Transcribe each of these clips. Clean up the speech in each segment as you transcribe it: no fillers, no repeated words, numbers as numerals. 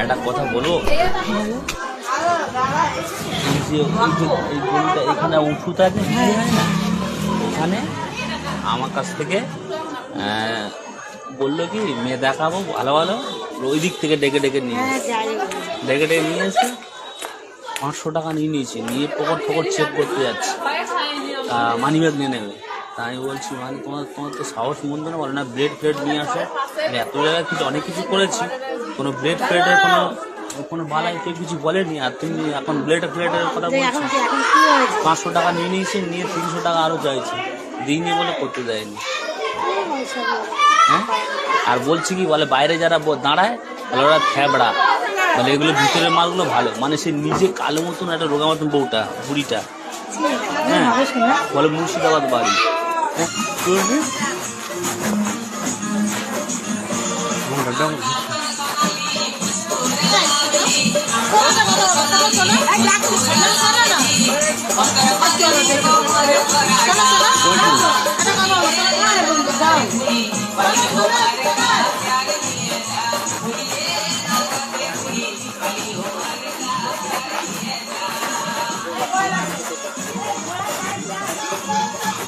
একটা কথা বলবো, এই গলিটা এখানে উঁচু থাকে ওখানে আমার কাছ থেকে বললো কি মেয়ে দেখাবো ভালো ভালো, ওই দিক থেকে ডেকে ডেকে নিয়ে নিয়ে এসে 500 টাকা নিয়ে নিয়েছে, নিয়ে পকট চেক করতে যাচ্ছে, মানি ব্যাগ নিয়ে নেবে। তা আমি বলছি মানে তোমার তো সাহস মন্দ না, বলে না ব্লেড ফ্লেড নিয়ে আসে। এত জায়গায় কিছু অনেক কিছু করেছি, কোনো ব্লেড ফ্লেডের কোনো বালাই কেউ কিছু বলেনি, আর তুমি এখন ব্লেড ফ্লেডের কথা বলছো। 500 টাকা নিয়ে নিয়েছে, নিয়ে 300 টাকা আরও চাইছে, দিইনি বলে করতে দেয়নি। হ্যাঁ, আর বলছি কি বলে বাইরে যারা দাঁড়ায় বলে ওরা থ্যাবড়া, মানে এগুলো ভিতরের মালগুলো ভালো, মানে সে নিজে কালো মতন একটা রোগা মতন বউটা বুড়িটা, হ্যাঁ বলে মুর্শিদাবাদ বাড়ি।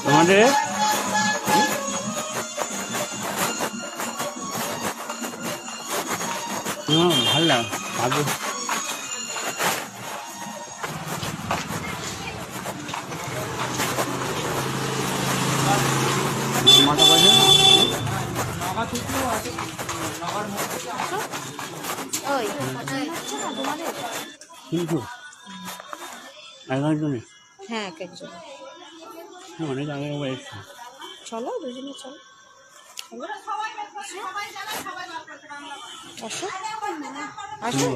তোমাদের ভালো লাগে মাথা বাজে কিন্তু হ্যাঁ এক একজন অনেক আগে এসছে। চলো দুজনে চলো আসো আসো।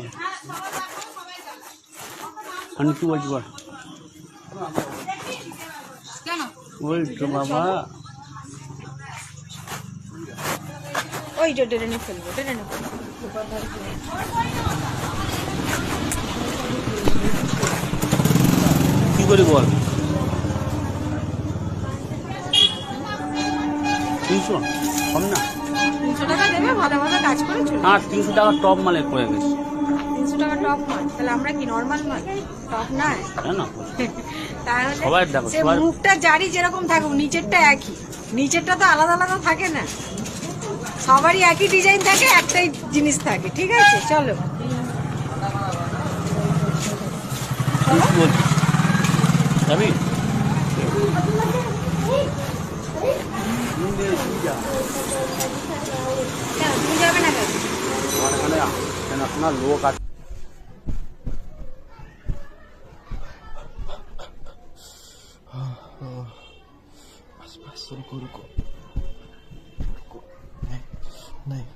আমি কি বলছি বল, ওই তো বাবা ওই যে টেনে ফেলবো কি করি বল, 300 কম না, 300 টাকা দেবে ভালো ভালো কাজ করে চলো। আর 300 টাকা টপ মালে পড়ে গেছে। 300 টাকা টপ মাল, তাহলে আমরা কি নর্মাল মাল টপ না? না তাহলে সবাই দেখো, সে মুখটা জারি যেরকম থাকুক নিচেরটা একই, নিচেরটা তো আলাদা আলাদা থাকে না, সবারই একই ডিজাইন থাকে, একটাই জিনিস থাকে। ঠিক আছে চলো যাবি তুমি যাবে না কেন আপনার লোক আছে। रुको रुको रुको नहीं नहीं